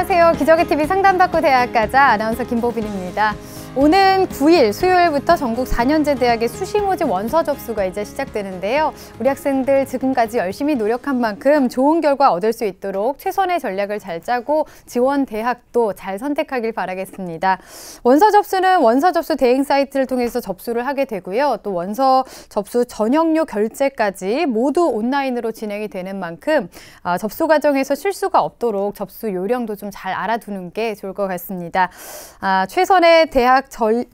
안녕하세요. 기적의 TV 상담받고 대학가자 아나운서 김보빈입니다. 오는 9일 수요일부터 전국 4년제 대학의 수시 모집 원서 접수가 이제 시작되는데요. 우리 학생들 지금까지 열심히 노력한 만큼 좋은 결과 얻을 수 있도록 최선의 전략을 잘 짜고 지원 대학도 잘 선택하길 바라겠습니다. 원서 접수는 원서 접수 대행 사이트를 통해서 접수를 하게 되고요. 또 원서 접수 전형료 결제까지 모두 온라인으로 진행이 되는 만큼 접수 과정에서 실수가 없도록 접수 요령도 좀 잘 알아두는 게 좋을 것 같습니다. 최선의 대학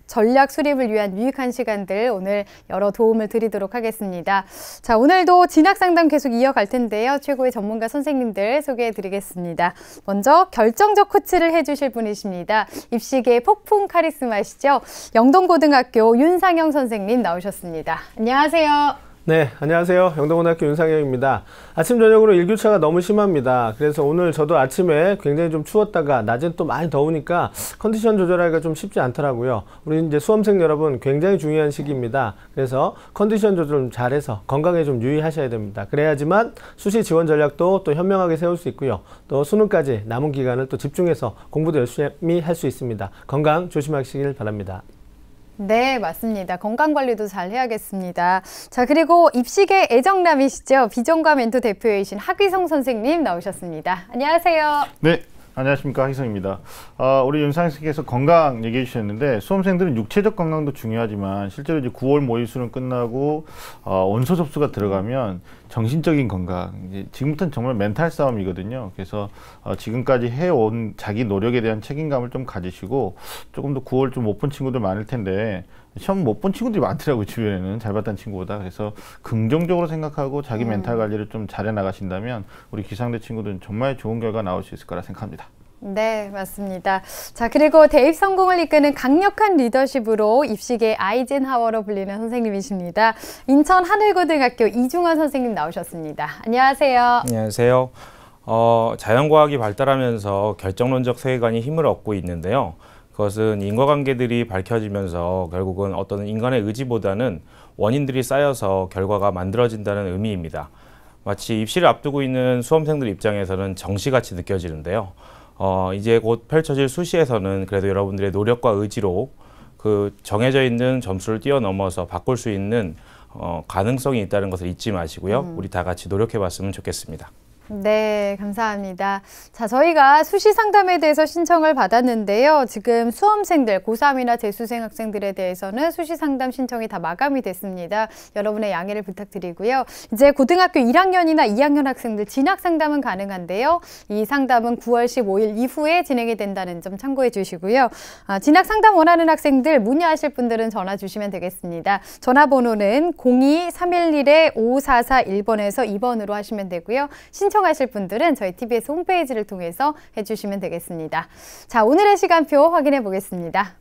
전략 수립을 위한 유익한 시간들 오늘 여러 도움을 드리도록 하겠습니다. 자, 오늘도 진학 상담 계속 이어갈 텐데요. 최고의 전문가 선생님들 소개해 드리겠습니다. 먼저 결정적 코치를 해주실 분이십니다. 입시계의 폭풍 카리스마시죠. 영동고등학교 윤상영 선생님 나오셨습니다. 안녕하세요. 네, 안녕하세요. 영동고등학교 윤상영입니다. 아침 저녁으로 일교차가 너무 심합니다. 그래서 오늘 저도 아침에 굉장히 좀 추웠다가 낮엔 또 많이 더우니까 컨디션 조절하기가 좀 쉽지 않더라고요. 우리 이제 수험생 여러분 굉장히 중요한 시기입니다. 그래서 컨디션 조절 좀 잘해서 건강에 좀 유의하셔야 됩니다. 그래야지만 수시 지원 전략도 또 현명하게 세울 수 있고요. 또 수능까지 남은 기간을 또 집중해서 공부도 열심히 할 수 있습니다. 건강 조심하시길 바랍니다. 네, 맞습니다. 건강관리도 잘 해야겠습니다. 자, 그리고 입시계 애정남이시죠. 비전과 멘토 대표이신 하귀성 선생님 나오셨습니다. 안녕하세요. 네, 안녕하십니까. 하귀성입니다. 우리 윤상영 선생님께서 건강 얘기해 주셨는데 수험생들은 육체적 건강도 중요하지만 실제로 이제 9월 모의수능 끝나고 원서 접수가 들어가면 정신적인 건강, 이제 지금부터는 정말 멘탈 싸움이거든요. 그래서 지금까지 해온 자기 노력에 대한 책임감을 좀 가지시고 조금 더 9월 좀 못 본 친구들 많을 텐데 시험 못 본 친구들이 많더라고요. 주변에는 잘 봤다는 친구보다. 그래서 긍정적으로 생각하고 자기 멘탈 관리를 좀 잘해 나가신다면 우리 기상대 친구들은 정말 좋은 결과 나올 수 있을 거라 생각합니다. 네, 맞습니다. 자, 그리고 대입 성공을 이끄는 강력한 리더십으로 입시계 아이젠하워로 불리는 선생님이십니다. 인천 하늘고등학교 이중원 선생님 나오셨습니다. 안녕하세요. 안녕하세요. 자연과학이 발달하면서 결정론적 세계관이 힘을 얻고 있는데요. 그것은 인과관계들이 밝혀지면서 결국은 어떤 인간의 의지보다는 원인들이 쌓여서 결과가 만들어진다는 의미입니다. 마치 입시를 앞두고 있는 수험생들 입장에서는 정시같이 느껴지는데요. 이제 곧 펼쳐질 수시에서는 그래도 여러분들의 노력과 의지로 그 정해져 있는 점수를 뛰어넘어서 바꿀 수 있는 가능성이 있다는 것을 잊지 마시고요. 우리 다 같이 노력해 봤으면 좋겠습니다. 네, 감사합니다. 자, 저희가 수시 상담에 대해서 신청을 받았는데요. 지금 수험생들, 고3이나 재수생 학생들에 대해서는 수시 상담 신청이 다 마감이 됐습니다. 여러분의 양해를 부탁드리고요. 이제 고등학교 1학년이나 2학년 학생들 진학 상담은 가능한데요. 이 상담은 9월 15일 이후에 진행이 된다는 점 참고해 주시고요. 진학 상담 원하는 학생들 문의하실 분들은 전화 주시면 되겠습니다. 전화번호는 02-311-5441번에서 2번으로 하시면 되고요. 신청하실 분들은 저희 TBS 홈페이지를 통해서 해주시면 되겠습니다. 자, 오늘의 시간표 확인해 보겠습니다.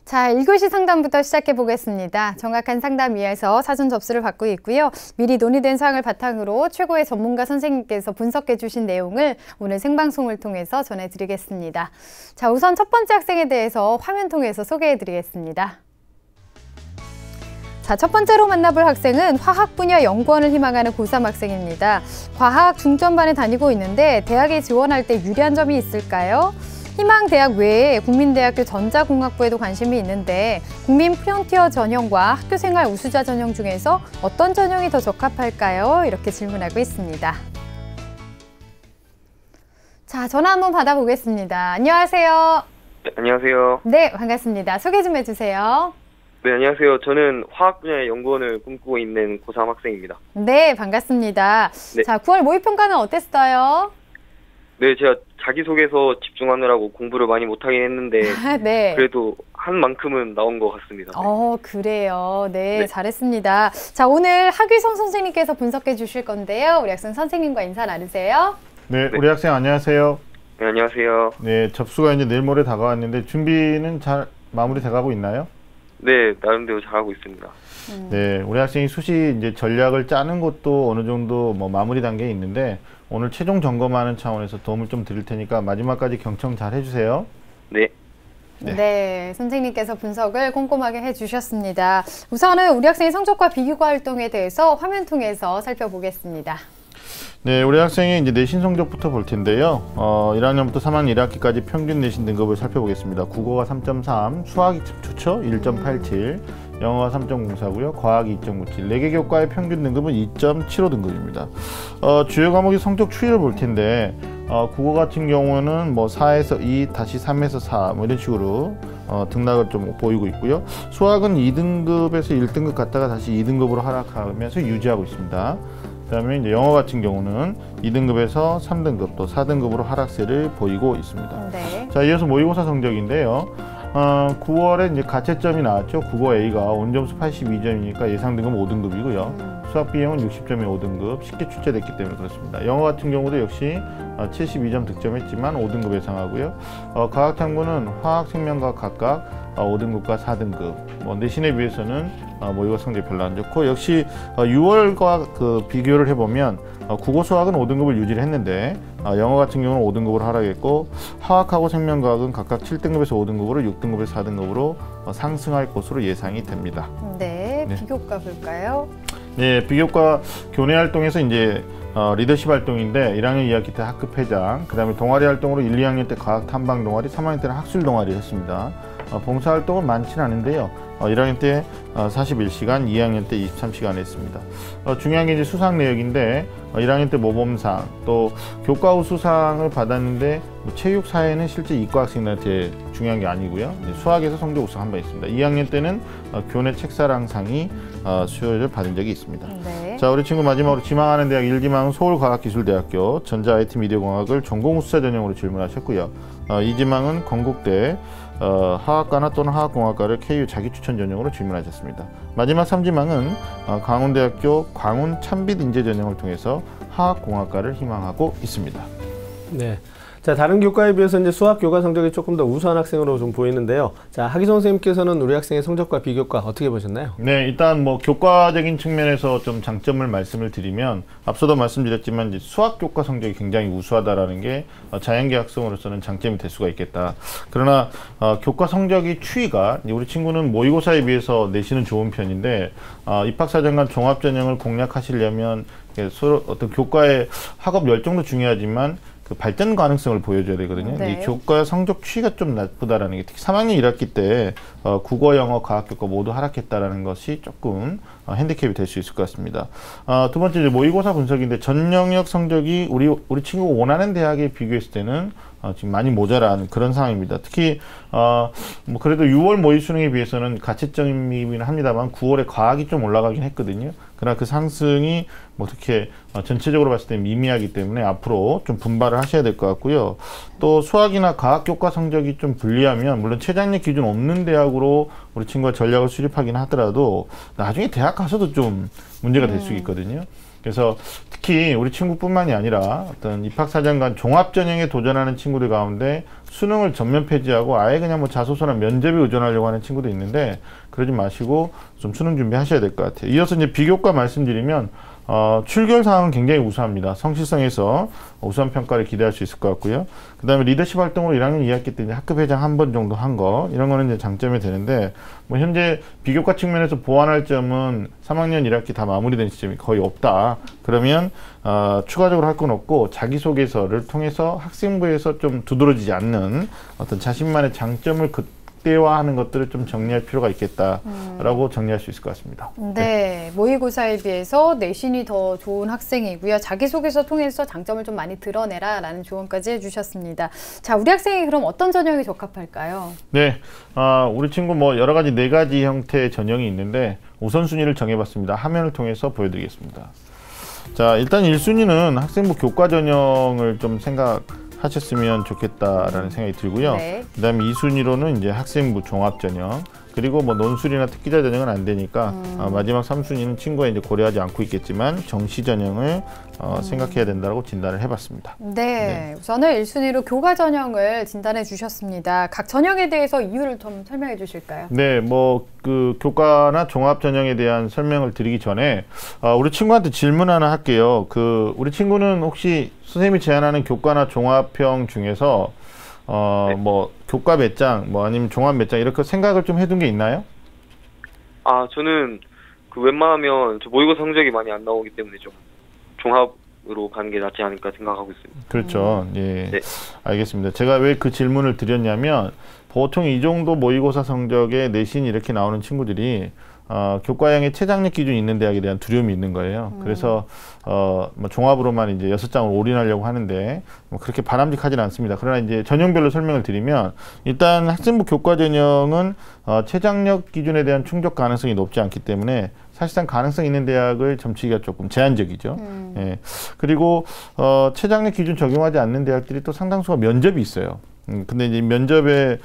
자, 1교시 상담부터 시작해 보겠습니다. 정확한 상담 위해서 사전 접수를 받고 있고요. 미리 논의된 사항을 바탕으로 최고의 전문가 선생님께서 분석해 주신 내용을 오늘 생방송을 통해서 전해드리겠습니다. 자, 우선 첫 번째 학생에 대해서 화면 통해서 소개해 드리겠습니다. 자, 첫 번째로 만나볼 학생은 화학 분야 연구원을 희망하는 고3 학생입니다. 과학 중점반에 다니고 있는데 대학에 지원할 때 유리한 점이 있을까요? 희망대학 외에 국민대학교 전자공학부에도 관심이 있는데 국민 프론티어 전형과 학교생활 우수자 전형 중에서 어떤 전형이 더 적합할까요? 이렇게 질문하고 있습니다. 자, 전화 한번 받아보겠습니다. 안녕하세요. 네, 안녕하세요. 네, 반갑습니다. 소개 좀 해주세요. 네, 안녕하세요. 저는 화학 분야의 연구원을 꿈꾸고 있는 고3 학생입니다. 네, 반갑습니다. 네. 자, 9월 모의평가는 어땠어요? 네, 제가 자기소개서 집중하느라고 공부를 많이 못하긴 했는데 네. 그래도 한 만큼은 나온 것 같습니다. 그래요. 네, 네. 잘했습니다. 자, 오늘 하귀성 선생님께서 분석해 주실 건데요. 우리 학생 선생님과 인사 나누세요. 네, 우리 학생 안녕하세요. 네, 안녕하세요. 네, 접수가 이제 내일 모레 다가왔는데 준비는 잘 마무리 돼가고 있나요? 네, 나름대로 잘하고 있습니다. 네, 우리 학생이 수시 이제 전략을 짜는 것도 어느 정도 뭐 마무리 단계에 있는데 오늘 최종 점검하는 차원에서 도움을 좀 드릴 테니까 마지막까지 경청 잘 해주세요. 네. 네, 선생님께서 분석을 꼼꼼하게 해주셨습니다. 우선은 우리 학생의 성적과 비교과 활동에 대해서 화면 통해서 살펴보겠습니다. 네, 우리 학생의 이제 내신 성적부터 볼 텐데요. 1학년부터 3학년 1학기까지 평균 내신 등급을 살펴보겠습니다. 국어가 3.3, 수학이 좋죠? 1.87, 영어가 3.04고요. 과학이 2.97. 4개 교과의 평균 등급은 2.75 등급입니다. 주요 과목의 성적 추이를 볼 텐데 국어 같은 경우는 뭐 4에서 2, 다시 3에서 4, 뭐 이런 식으로 등락을 좀 보이고 있고요. 수학은 2등급에서 1등급 갔다가 다시 2등급으로 하락하면서 유지하고 있습니다. 그다음에 이제 영어 같은 경우는 2등급에서 3등급 또 4등급으로 하락세를 보이고 있습니다. 네. 자, 이어서 모의고사 성적인데요. 9월에 이제 가채점이 나왔죠. 국어 A가 온점수 82점이니까 예상 등급 5등급이고요. 수학 B형은 60점이 5등급, 쉽게 출제됐기 때문에 그렇습니다. 영어 같은 경우도 역시 72점 득점했지만 5등급 예상하고요. 과학탐구는 화학, 생명과학 각각 5등급과 4등급. 뭐 내신에 비해서는 모의고사 성적이 별로 안 좋고, 역시 6월과 그 비교를 해보면 국어 수학은 5등급을 유지를 했는데 영어 같은 경우는 5등급으로 하락했고, 화학하고 생명과학은 각각 7등급에서 5등급으로 6등급에서 4등급으로 상승할 것으로 예상이 됩니다. 네, 네. 비교과 볼까요? 네, 비교과 교내 활동에서 이제 리더십 활동인데 1학년 2학기 때 학급 회장, 그 다음에 동아리 활동으로 1, 2학년 때 과학 탐방 동아리, 3학년 때는 학술 동아리 했습니다. 봉사 활동은 많지는 않은데요. 1학년 때 41시간, 2학년 때 23시간 했습니다. 중요한 게 이제 수상 내역인데 1학년 때 모범상, 또 교과후 수상을 받았는데 체육 사회는 실제 이과 학생들한테 중요한 게 아니고요. 수학에서 성적 우승 한 번 있습니다. 2학년 때는 교내 책사랑상이 수여를 받은 적이 있습니다. 네. 자, 우리 친구 마지막으로 지망하는 대학 1지망은 서울과학기술대학교 전자 IT 미디어공학을 전공 후수자 전형으로 질문하셨고요. 2지망은 건국대 화학과나 또는 화학공학과를 KU 자기추천 전형으로 질문하셨습니다. 마지막 3지망은 강원대학교 광운 찬빛 인재 전형을 통해서 화학공학과를 희망하고 있습니다. 네. 자, 다른 교과에 비해서 이제 수학 교과 성적이 조금 더 우수한 학생으로 좀 보이는데요. 자, 하기성 선생님께서는 우리 학생의 성적과 비교과 어떻게 보셨나요? 네, 일단 뭐 교과적인 측면에서 좀 장점을 말씀을 드리면, 앞서도 말씀드렸지만 이제 수학 교과 성적이 굉장히 우수하다라는 게 자연계 학생으로서는 장점이 될 수가 있겠다. 그러나 교과 성적이 추이가, 우리 친구는 모의고사에 비해서 내신은 좋은 편인데 입학사정관 종합전형을 공략하시려면 서로 어떤 교과의 학업 열정도 중요하지만 그 발전 가능성을 보여줘야 되거든요. 네. 이 교과 성적 추이가 좀 나쁘다라는 게, 특히 3학년 1학기 때 국어, 영어, 과학 교과 모두 하락했다라는 것이 조금 핸디캡이 될 수 있을 것 같습니다. 두 번째 이제 모의고사 분석인데, 전 영역 성적이 우리 친구가 원하는 대학에 비교했을 때는 지금 많이 모자란 그런 상황입니다. 특히 뭐 그래도 6월 모의 수능에 비해서는 가채점이긴 합니다만 9월에 과학이 좀 올라가긴 했거든요. 그러나 그 상승이 뭐 어떻게 전체적으로 봤을 때 미미하기 때문에 앞으로 좀 분발을 하셔야 될 것 같고요. 또 수학이나 과학 교과 성적이 좀 불리하면, 물론 최장력 기준 없는 대학으로 우리 친구가 전략을 수립하긴 하더라도 나중에 대학 가서도 좀 문제가 될 수 있거든요. 그래서 특히 우리 친구뿐만이 아니라 어떤 입학사정관 종합전형에 도전하는 친구들 가운데 수능을 전면 폐지하고 아예 그냥 뭐 자소서나 면접에 의존하려고 하는 친구도 있는데, 그러지 마시고 좀 수능 준비하셔야 될 것 같아요. 이어서 이제 비교과 말씀드리면 출결 사항은 굉장히 우수합니다. 성실성에서 우수한 평가를 기대할 수 있을 것 같고요. 그 다음에 리더십 활동으로 1학년 2학기 때 이제 학급 회장 한 번 정도 한 거, 이런 거는 이제 장점이 되는데, 뭐 현재 비교과 측면에서 보완할 점은 3학년 1학기 다 마무리된 시점이 거의 없다. 그러면 추가적으로 할 건 없고, 자기소개서를 통해서 학생부에서 좀 두드러지지 않는 어떤 자신만의 장점을 극대화하는 것들을 좀 정리할 필요가 있겠다라고 정리할 수 있을 것 같습니다. 네, 모의고사에 비해서 내신이 더 좋은 학생이고요. 자기소개서 통해서 장점을 좀 많이 드러내라라는 조언까지 해주셨습니다. 자, 우리 학생이 그럼 어떤 전형이 적합할까요? 네, 우리 친구 뭐 여러 가지 4가지 형태의 전형이 있는데 우선순위를 정해봤습니다. 화면을 통해서 보여드리겠습니다. 자, 일단 1순위는 학생부 교과 전형을 좀 생각하셨으면 좋겠다라는 생각이 들고요. 네. 그 다음에 2순위로는 이제 학생부 종합 전형, 그리고 뭐 논술이나 특기자 전형은 안 되니까 마지막 3순위는 친구가 이제 고려하지 않고 있겠지만 정시 전형을 생각해야 된다고 진단을 해봤습니다. 네, 우선은 1순위로 교과 전형을 진단해 주셨습니다. 각 전형에 대해서 이유를 좀 설명해 주실까요? 네, 뭐 그 교과나 종합 전형에 대한 설명을 드리기 전에 우리 친구한테 질문 하나 할게요. 우리 친구는 혹시 선생님이 제안하는 교과나 종합형 중에서 뭐 교과 몇 장, 뭐 아니면 종합 몇 장 이렇게 생각을 좀 해둔 게 있나요? 저는 그 웬만하면 저 모의고사 성적이 많이 안 나오기 때문에 좀 종합으로 가는 게 낫지 않을까 생각하고 있습니다. 그렇죠. 예. 네. 알겠습니다. 제가 왜 그 질문을 드렸냐면 보통 이 정도 모의고사 성적에 내신이 이렇게 나오는 친구들이 교과형의 최장력 기준이 있는 대학에 대한 두려움이 있는 거예요. 그래서 뭐 종합으로만 이제 6장을 올인하려고 하는데 뭐 그렇게 바람직하지는 않습니다. 그러나 이제 전형별로 설명을 드리면 일단 학생부 교과 전형은 최장력 기준에 대한 충족 가능성이 높지 않기 때문에 사실상 가능성 있는 대학을 점치기가 조금 제한적이죠. 예. 그리고 최장력 기준 적용하지 않는 대학들이 또 상당수가 면접이 있어요. 근데 이제 면접에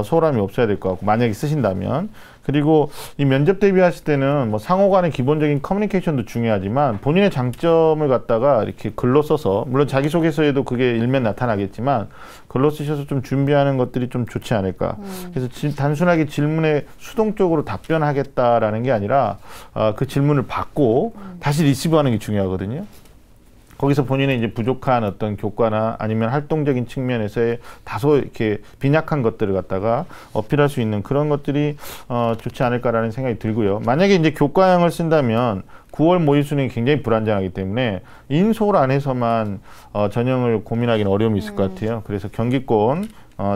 소홀함이 없어야 될 것 같고, 만약에 쓰신다면. 그리고 이 면접 대비하실 때는 뭐 상호 간의 기본적인 커뮤니케이션도 중요하지만 본인의 장점을 갖다가 이렇게 글로 써서, 물론 자기소개서에도 그게 일면 나타나겠지만 글로 쓰셔서 좀 준비하는 것들이 좀 좋지 않을까. 그래서 단순하게 질문에 수동적으로 답변하겠다라는 게 아니라 그 질문을 받고 다시 리시브하는 게 중요하거든요. 거기서 본인의 이제 부족한 어떤 교과나 아니면 활동적인 측면에서의 다소 이렇게 빈약한 것들을 갖다가 어필할 수 있는 그런 것들이 좋지 않을까라는 생각이 들고요. 만약에 이제 교과형을 쓴다면 9월 모의 수능이 굉장히 불안정하기 때문에 인솔 안에서만 전형을 고민하기는 어려움이 있을 것 같아요. 그래서 경기권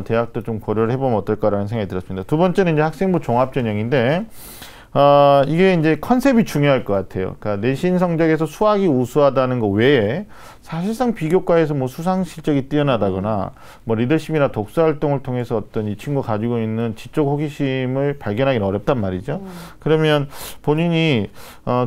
대학도 좀 고려를 해보면 어떨까라는 생각이 들었습니다. 두 번째는 이제 학생부 종합전형인데 이게 이제 컨셉이 중요할 것 같아요. 그러니까 내신 성적에서 수학이 우수하다는 거 외에 사실상 비교과에서 뭐 수상 실적이 뛰어나다거나 뭐 리더십이나 독서 활동을 통해서 어떤 이 친구가 가지고 있는 지적 호기심을 발견하기는 어렵단 말이죠. 그러면 본인이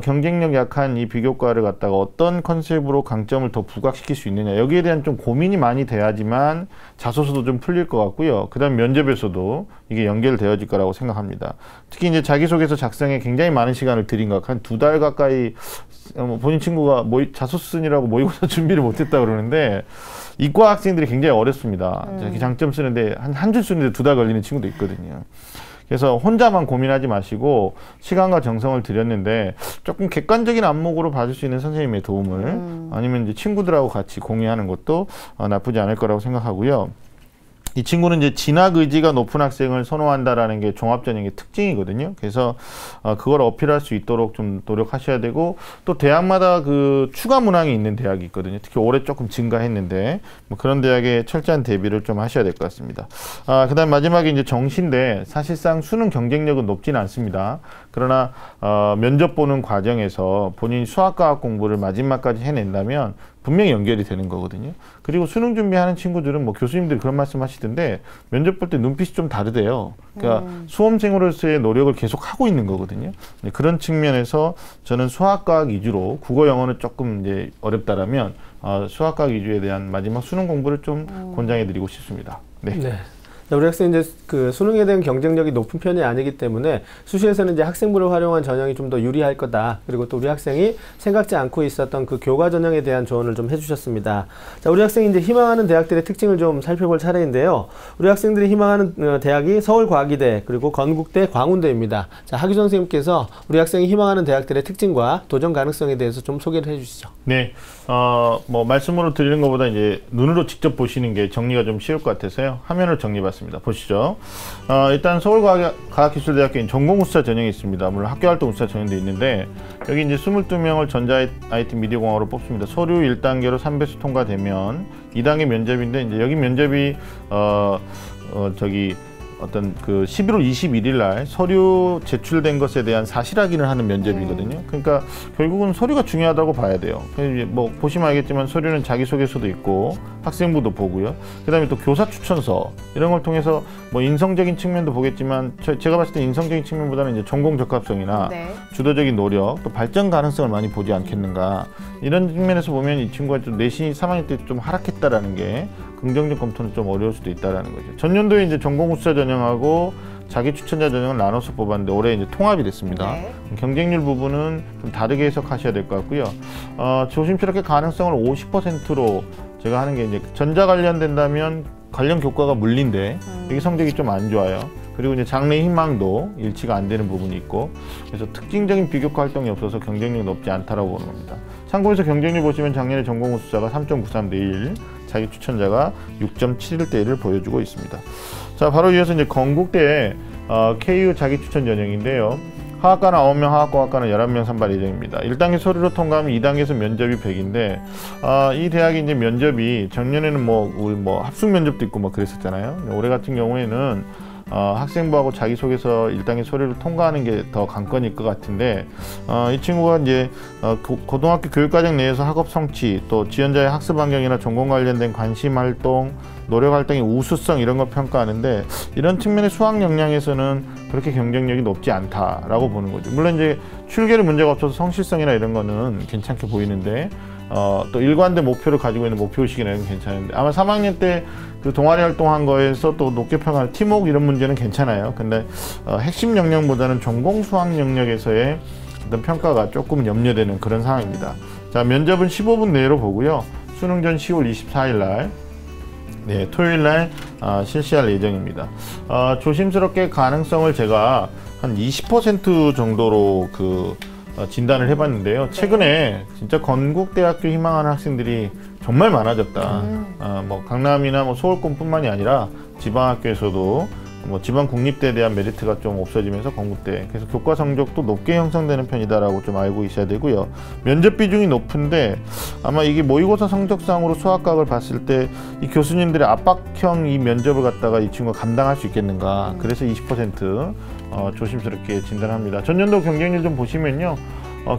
경쟁력 약한 이 비교과를 갖다가 어떤 컨셉으로 강점을 더 부각시킬 수 있느냐, 여기에 대한 좀 고민이 많이 돼야지만 자소서도 좀 풀릴 것 같고요. 그 다음 면접에서도 이게 연결되어질 거라고 생각합니다. 특히 이제 자기소개서 작성에 굉장히 많은 시간을 들인 것, 한 2달 가까이 본인 친구가 자소서 쓰느라고 모의고사 준비를 못했다 그러는데, 이과 학생들이 굉장히 어렵습니다. 장점 쓰는데 한 줄 쓰는데 2달 걸리는 친구도 있거든요. 그래서 혼자만 고민하지 마시고 시간과 정성을 들였는데 조금 객관적인 안목으로 봐줄 수 있는 선생님의 도움을 아니면 이제 친구들하고 같이 공유하는 것도 나쁘지 않을 거라고 생각하고요. 이 친구는 이제 진학 의지가 높은 학생을 선호한다라는 게 종합전형의 특징이거든요. 그래서 그걸 어필할 수 있도록 좀 노력하셔야 되고, 또 대학마다 그 추가 문항이 있는 대학이 있거든요. 특히 올해 조금 증가했는데 뭐 그런 대학에 철저한 대비를 좀 하셔야 될 것 같습니다. 그다음 마지막에 이제 정시인데 사실상 수능 경쟁력은 높지는 않습니다. 그러나 면접 보는 과정에서 본인이 수학과학 공부를 마지막까지 해낸다면 분명히 연결이 되는 거거든요. 그리고 수능 준비하는 친구들은 뭐 교수님들이 그런 말씀 하시던데 면접 볼 때 눈빛이 좀 다르대요. 그러니까 수험생으로서의 노력을 계속 하고 있는 거거든요. 그런 측면에서 저는 수학과학 위주로, 국어 영어는 조금 이제 어렵다라면 수학과학 위주에 대한 마지막 수능 공부를 좀 권장해 드리고 싶습니다. 네. 우리 학생이 이제 그 수능에 대한 경쟁력이 높은 편이 아니기 때문에 수시에서는 이제 학생부를 활용한 전형이 좀 더 유리할 거다. 그리고 또 우리 학생이 생각지 않고 있었던 그 교과 전형에 대한 조언을 좀 해주셨습니다. 자, 우리 학생이 이제 희망하는 대학들의 특징을 좀 살펴볼 차례인데요. 우리 학생들이 희망하는 대학이 서울과기대, 그리고 건국대, 광운대입니다. 자, 하규 선생님께서 우리 학생이 희망하는 대학들의 특징과 도전 가능성에 대해서 좀 소개를 해주시죠. 네. 뭐 말씀으로 드리는 것보다 이제 눈으로 직접 보시는 게 정리가 좀 쉬울 것 같아서요. 화면을 정리해봤습니다. 보시죠. 일단 서울과학기술대학교인 전공우수자 전형이 있습니다. 물론 학교활동 우수자 전형도 있는데 여기 이제 22명을 전자 IT 미디어공학으로 뽑습니다. 서류 1단계로 3배수 통과되면 2단계 면접인데, 이제 여기 면접이 어떤 그 11월 21일 날 서류 제출된 것에 대한 사실 확인을 하는 면접이거든요. 그러니까 결국은 서류가 중요하다고 봐야 돼요. 뭐 보시면 알겠지만 서류는 자기소개서도 있고 학생부도 보고요. 그다음에 또 교사 추천서 이런 걸 통해서 뭐 인성적인 측면도 보겠지만 제가 봤을 때 인성적인 측면보다는 이제 전공 적합성이나 주도적인 노력, 또 발전 가능성을 많이 보지 않겠는가, 이런 측면에서 보면 이 친구가 좀 내신이 3학년 때 좀 하락했다라는 게 긍정적 검토는 좀 어려울 수도 있다라는 거죠. 전년도에 이제 전공우수자 전형하고 자기 추천자 전형을 나눠서 뽑았는데 올해 이제 통합이 됐습니다. 경쟁률 부분은 좀 다르게 해석하셔야 될 것 같고요. 조심스럽게 가능성을 50%로 제가 하는 게, 이제 전자 관련된다면 관련 교과가 물린데 여기 성적이 좀 안 좋아요. 그리고 이제 장래 희망도 일치가 안 되는 부분이 있고, 그래서 특징적인 비교과 활동이 없어서 경쟁력이 높지 않다라고 보는 겁니다. 참고해서 경쟁률 보시면 작년에 전공 우수자가 3.93 대 1, 자기 추천자가 6.71 대 1을 보여주고 있습니다. 자, 바로 이어서 이제 건국대 KU 자기 추천 전형인데요. 하학과는 9명, 화학공학과는 11명 선발 예정입니다. 1단계 서류로 통과하면 2단계에서 면접이 100인데, 이 대학이 이제 면접이 작년에는 우리 합숙 면접도 있고 그랬었잖아요. 올해 같은 경우에는 학생부하고 자기소개서 1단계 서류를 통과하는 게 더 관건일 것 같은데, 이 친구가 이제 고등학교 교육과정 내에서 학업 성취, 또 지원자의 학습 환경이나 전공 관련된 관심 활동, 노력 활동의 우수성 이런 걸 평가하는데, 이런 측면의 수학 역량에서는 그렇게 경쟁력이 높지 않다라고 보는 거죠. 물론 이제 출결에 문제가 없어서 성실성이나 이런 거는 괜찮게 보이는데, 또 일관된 목표를 가지고 있는 목표의식이나 이런 건 괜찮은데, 아마 3학년 때 그 동아리 활동한 거에서 또 높게 평가하는 팀워크 이런 문제는 괜찮아요. 근데 핵심 영역보다는 전공 수학 영역에서의 어떤 평가가 조금 염려되는 그런 상황입니다. 자, 면접은 15분 내로 보고요. 수능 전 10월 24일 날, 네, 토요일 날 실시할 예정입니다. 조심스럽게 가능성을 제가 한 20% 정도로 진단을 해봤는데요. 최근에 진짜 건국대학교 희망하는 학생들이 정말 많아졌다. 강남이나 서울권뿐만이 아니라 지방학교에서도 지방 국립대에 대한 메리트가 좀 없어지면서 건국대, 그래서 교과 성적도 높게 형성되는 편이다라고 좀 알고 있어야 되고요. 면접 비중이 높은데 아마 이게 모의고사 성적상으로 수학학을 봤을 때 이 교수님들의 압박형 이 면접을 갖다가 이 친구가 감당할 수 있겠는가. 그래서 20% 조심스럽게 진단합니다. 전년도 경쟁률 좀 보시면요.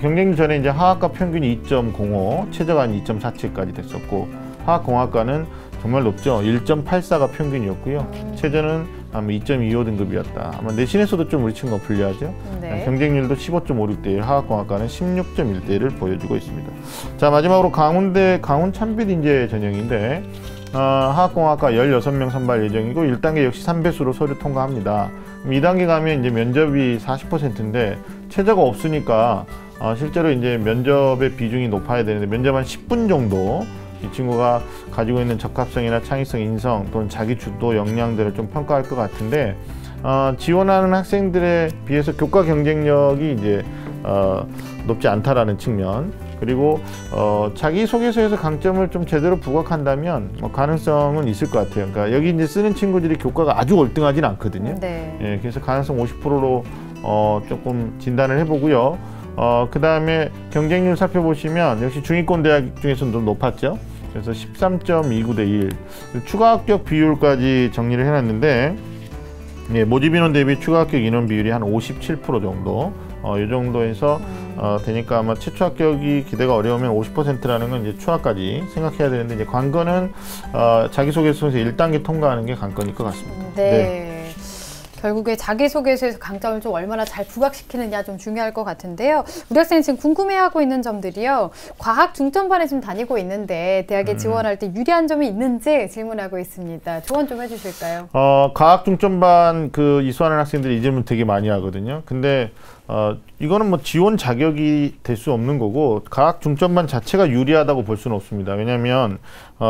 경쟁률 전에 이제 화학과 평균이 2.05, 최저가 한 2.47까지 됐었고, 화학공학과는 정말 높죠. 1.84가 평균이었고요. 최저는 아마 2.25 등급이었다. 아마 내신에서도 좀 우리 친구가 불리하죠. 네. 경쟁률도 15.56 대 1, 화학공학과는 16.1 대 1을 보여주고 있습니다. 자, 마지막으로 강원대 강원찬빛인재 전형인데, 화학공학과 16명 선발 예정이고 1단계 역시 3배수로 서류 통과합니다. 2단계 가면 이제 면접이 40%인데 최저가 없으니까 실제로 이제 면접의 비중이 높아야 되는데, 면접 한 10분 정도 이 친구가 가지고 있는 적합성이나 창의성, 인성 또는 자기 주도 역량들을 좀 평가할 것 같은데, 지원하는 학생들에 비해서 교과 경쟁력이 이제 높지 않다라는 측면, 그리고 자기소개서에서 강점을 좀 제대로 부각한다면 가능성은 있을 것 같아요. 그러니까 여기 이제 쓰는 친구들이 교과가 아주 월등하진 않거든요. 네. 예, 그래서 가능성 50%로 조금 진단을 해보고요. 그 다음에 경쟁률 살펴보시면 역시 중위권 대학 중에서는 좀 높았죠. 그래서 13.29 대 1. 추가 합격 비율까지 정리를 해놨는데, 예, 모집 인원 대비 추가 합격 인원 비율이 한 57% 정도. 이 정도에서 되니까 아마 최초 합격이 기대가 어려우면 50%라는 건 이제 추하까지 생각해야 되는데, 이제 관건은 자기소개서에서 1단계 통과하는 게 관건일 것 같습니다. 네. 결국에 자기소개서에서 강점을 좀 얼마나 잘 부각시키느냐 좀 중요할 것 같은데요. 우리 학생이 지금 궁금해하고 있는 점들이요. 과학 중점반에 지금 다니고 있는데 대학에 지원할 때 유리한 점이 있는지 질문하고 있습니다. 조언 좀 해주실까요? 과학 중점반 이수하는 학생들이 이 질문 되게 많이 하거든요. 근데 이거는 지원 자격이 될 수 없는 거고, 과학 중점반 자체가 유리하다고 볼 수는 없습니다. 왜냐하면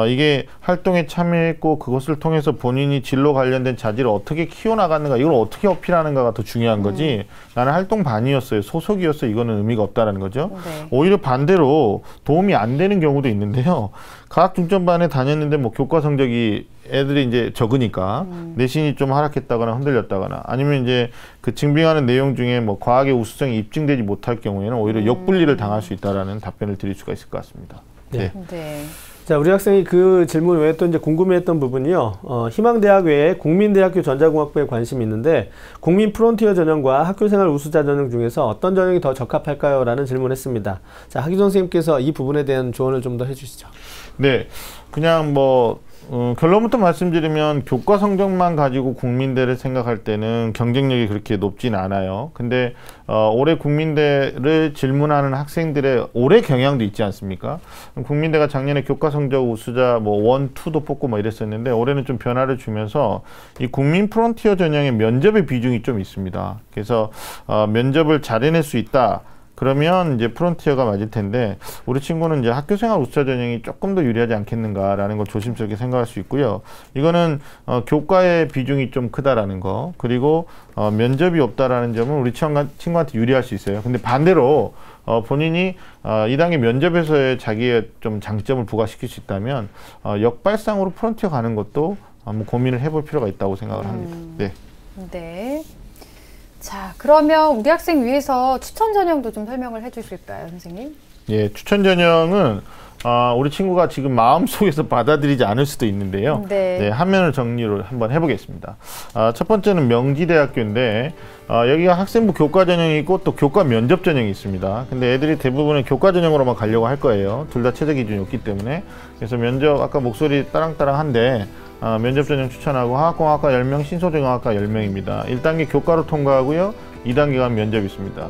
이게 활동에 참여했고 그것을 통해서 본인이 진로 관련된 자질을 어떻게 키워나가는가, 이걸 어떻게 어필하는가가 더 중요한 거지, 나는 활동반이었어요, 소속이었어, 이거는 의미가 없다라는 거죠. 네. 오히려 반대로 도움이 안 되는 경우도 있는데요. 과학 중점반에 다녔는데 교과 성적이 애들이 이제 적으니까 내신이 좀 하락했다거나 흔들렸다거나, 아니면 이제 그 증빙하는 내용 중에 과학의 우수성이 입증되지 못할 경우에는 오히려 역분리를 당할 수 있다라는 답변을 드릴 수가 있을 것 같습니다. 네. 네. 자, 우리 학생이 그 질문 외에 또 이제 궁금해했던 부분이요. 희망대학 외에 국민대학교 전자공학부에 관심이 있는데, 국민 프론티어 전형과 학교생활 우수자 전형 중에서 어떤 전형이 더 적합할까요? 라는 질문했습니다. 자, 하기정 선생님께서 이 부분에 대한 조언을 좀 더 해주시죠. 네, 그냥 결론부터 말씀드리면 교과 성적만 가지고 국민대를 생각할 때는 경쟁력이 그렇게 높진 않아요. 근데 올해 국민대를 질문하는 학생들의 올해 경향도 있지 않습니까? 국민대가 작년에 교과 성적 우수자 1, 2도 뽑고 이랬었는데, 올해는 좀 변화를 주면서 이 국민 프론티어 전형의 면접의 비중이 좀 있습니다. 그래서 면접을 잘 해낼 수 있다, 그러면 이제 프론티어가 맞을 텐데 우리 친구는 이제 학교생활 우수자 전형이 조금 더 유리하지 않겠는가라는 걸 조심스럽게 생각할 수 있고요. 이거는 교과의 비중이 좀 크다라는 거, 그리고 면접이 없다라는 점은 우리 친구한테 유리할 수 있어요. 근데 반대로 본인이 2단계 면접에서의 자기의 좀 장점을 부각시킬 수 있다면 역발상으로 프론티어 가는 것도 한번 고민을 해볼 필요가 있다고 생각을 합니다. 네. 네. 자, 그러면 우리 학생 위해서 추천 전형도 좀 설명을 해주실까요, 선생님? 예, 추천 전형은 우리 친구가 지금 마음속에서 받아들이지 않을 수도 있는데요. 네. 화면을 정리를 한번 해보겠습니다. 첫 번째는 명지대학교인데 여기가 학생부 교과 전형이 있고 또 교과 면접 전형이 있습니다. 근데 애들이 대부분은 교과 전형으로만 가려고 할 거예요. 둘 다 최저 기준이 없기 때문에. 그래서 면접 아까 목소리 따랑따랑한데 면접 전형 추천하고 화학공학과 10명, 신소재공학과 10명입니다. 1단계 교과로 통과하고요. 2단계가 면접이 있습니다.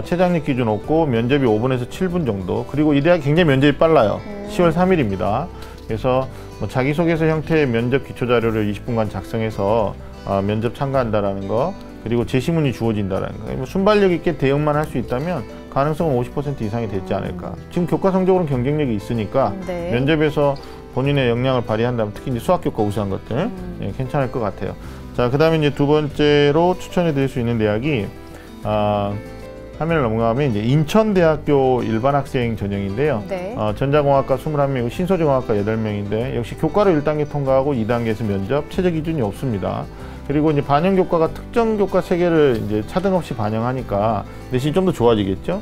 최장력 기준 없고 면접이 5분에서 7분 정도. 그리고 이 대학이 굉장히 면접이 빨라요. 10월 3일입니다. 그래서 자기소개서 형태의 면접 기초자료를 20분간 작성해서 면접 참가한다라는 거, 그리고 제시문이 주어진다라는 거. 순발력 있게 대응만 할 수 있다면 가능성은 50% 이상이 되지 않을까. 지금 교과 성적으로는 경쟁력이 있으니까 네. 면접에서 본인의 역량을 발휘한다면 특히 이제 수학교과 우수한 것들 괜찮을 것 같아요. 자, 그 다음에 이제 두 번째로 추천해 드릴 수 있는 대학이 화면을 넘어가면 이제 인천대학교 일반 학생 전형인데요. 네. 전자공학과 21명이고 신소재공학과 8명인데 역시 교과로 1단계 통과하고 2단계에서 면접, 최저 기준이 없습니다. 그리고 이제 반영 교과가 특정 교과 3개를 이제 차등 없이 반영하니까 내신이 좀 더 좋아지겠죠.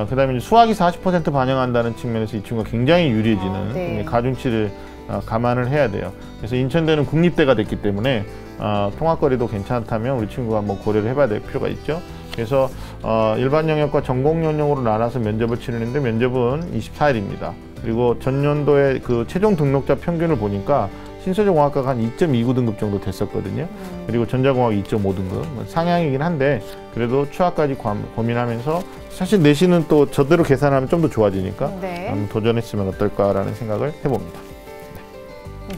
그 다음에 수학이 40% 반영한다는 측면에서 이 친구가 굉장히 유리해지는 네. 가중치를 감안을 해야 돼요. 그래서 인천대는 국립대가 됐기 때문에 통학거리도 괜찮다면 우리 친구가 한번 고려를 해봐야 될 필요가 있죠. 그래서 일반 영역과 전공 영역으로 나눠서 면접을 치르는데 면접은 24일입니다. 그리고 전년도에 그 최종 등록자 평균을 보니까 신소재공학과가 한 2.29등급 정도 됐었거든요. 그리고 전자공학 2.5등급 상향이긴 한데 그래도 추하까지 고민하면서 사실 내신은 또 저대로 계산하면 좀 더 좋아지니까 네. 한번 도전했으면 어떨까라는 생각을 해봅니다.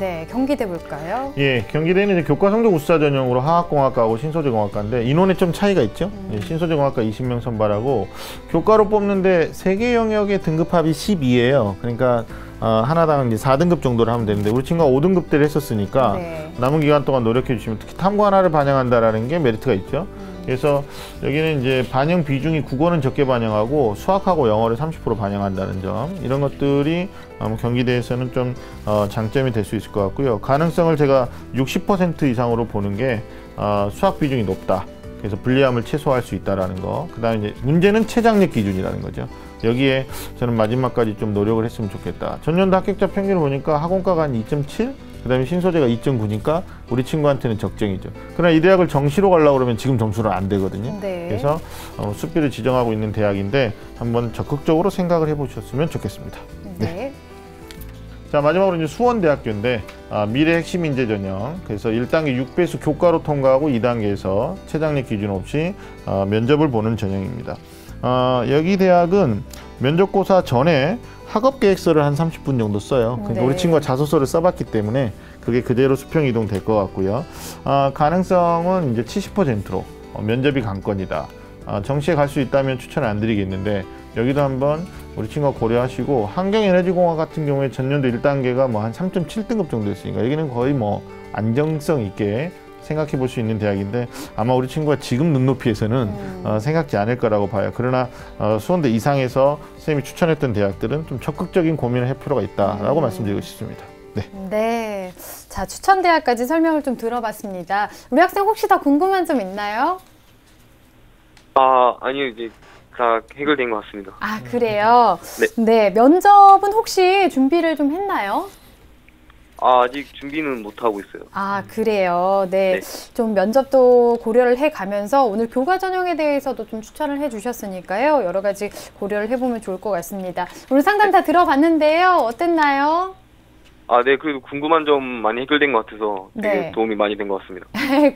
네, 경기대 볼까요? 예, 경기대는 이제 교과 성적 우수자 전형으로 화학공학과하고 신소재공학과인데 인원에 좀 차이가 있죠. 예, 신소재공학과 20명 선발하고 교과로 뽑는데 3개 영역의 등급합이 12예요. 그러니까 하나당 이제 4등급 정도를 하면 되는데 우리 친구가 5등급대를 했었으니까 네. 남은 기간 동안 노력해 주시면 특히 탐구 하나를 반영한다라는 게 메리트가 있죠. 그래서 여기는 이제 반영 비중이 국어는 적게 반영하고 수학하고 영어를 30% 반영한다는 점, 이런 것들이 경기대에서는 좀 장점이 될 수 있을 것 같고요. 가능성을 제가 60% 이상으로 보는 게 수학 비중이 높다. 그래서 불리함을 최소화할 수 있다라는 거. 그다음에 이제 문제는 최장력 기준이라는 거죠. 여기에 저는 마지막까지 좀 노력을 했으면 좋겠다. 전년도 합격자 평균을 보니까 학원과가 한 2.7, 그 다음에 신소재가 2.9니까 우리 친구한테는 적정이죠. 그러나 이 대학을 정시로 가려고 그러면 지금 점수는 안 되거든요. 네. 그래서 수비를 지정하고 있는 대학인데 한번 적극적으로 생각을 해보셨으면 좋겠습니다. 네. 자, 마지막으로 이제 수원대학교인데 미래 핵심 인재 전형. 그래서 1단계 6배수 교과로 통과하고 2단계에서 최장력 기준 없이 면접을 보는 전형입니다. 여기 대학은 면접고사 전에 학업 계획서를 한 30분 정도 써요. 그러니까 네. 우리 친구가 자소서를 써봤기 때문에 그게 그대로 수평 이동 될 것 같고요. 가능성은 이제 70%로 면접이 관건이다. 정시에 갈 수 있다면 추천을 안 드리겠는데 여기도 한번 우리 친구가 고려하시고, 환경에너지공학 같은 경우에 전년도 1단계가 뭐 한 3.7등급 정도 됐으니까 여기는 거의 뭐 안정성 있게 생각해 볼 수 있는 대학인데 아마 우리 친구가 지금 눈높이에서는 생각지 않을 거라고 봐요. 그러나 수원대 이상에서 선생님이 추천했던 대학들은 좀 적극적인 고민을 할 필요가 있다라고 말씀드리고 싶습니다. 네. 네. 자, 추천 대학까지 설명을 좀 들어봤습니다. 우리 학생 혹시 더 궁금한 점 있나요? 아니요, 이제 다 해결된 것 같습니다. 아, 그래요? 네. 네. 면접은 혹시 준비를 좀 했나요? 아직 준비는 못 하고 있어요. 아, 그래요. 네. 네. 좀 면접도 고려를 해가면서 오늘 교과 전형에 대해서도 좀 추천을 해주셨으니까요. 여러 가지 고려를 해보면 좋을 것 같습니다. 오늘 상담 다 들어봤는데요. 어땠나요? 네, 그래도 궁금한 점 많이 해결된 것 같아서 되게 네. 도움이 많이 된 것 같습니다.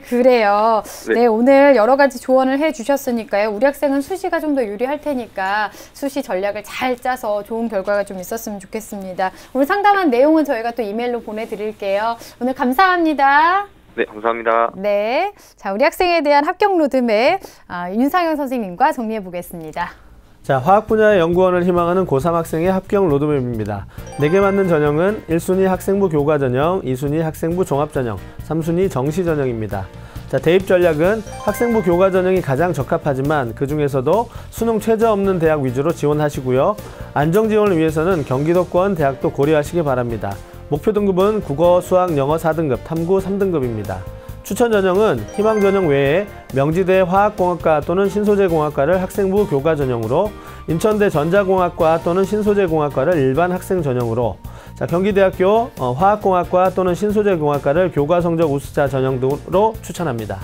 그래요. 네. 네, 오늘 여러 가지 조언을 해주셨으니까요. 우리 학생은 수시가 좀 더 유리할 테니까 수시 전략을 잘 짜서 좋은 결과가 좀 있었으면 좋겠습니다. 오늘 상담한 내용은 저희가 또 이메일로 보내드릴게요. 오늘 감사합니다. 네, 감사합니다. 네, 자, 우리 학생에 대한 합격 로드맵 윤상현 선생님과 정리해 보겠습니다. 자, 화학 분야의 연구원을 희망하는 고3 학생의 합격 로드맵입니다. 4개 맞는 전형은 1순위 학생부 교과 전형, 2순위 학생부 종합 전형, 3순위 정시 전형입니다. 자, 대입 전략은 학생부 교과 전형이 가장 적합하지만 그 중에서도 수능 최저 없는 대학 위주로 지원하시고요. 안정 지원을 위해서는 경기도권 대학도 고려하시기 바랍니다. 목표 등급은 국어, 수학, 영어 4등급, 탐구 3등급입니다. 추천 전형은 희망 전형 외에 명지대 화학공학과 또는 신소재공학과를 학생부 교과 전형으로, 인천대 전자공학과 또는 신소재공학과를 일반 학생 전형으로, 자, 경기대학교 화학공학과 또는 신소재공학과를 교과 성적 우수자 전형 등으로 추천합니다.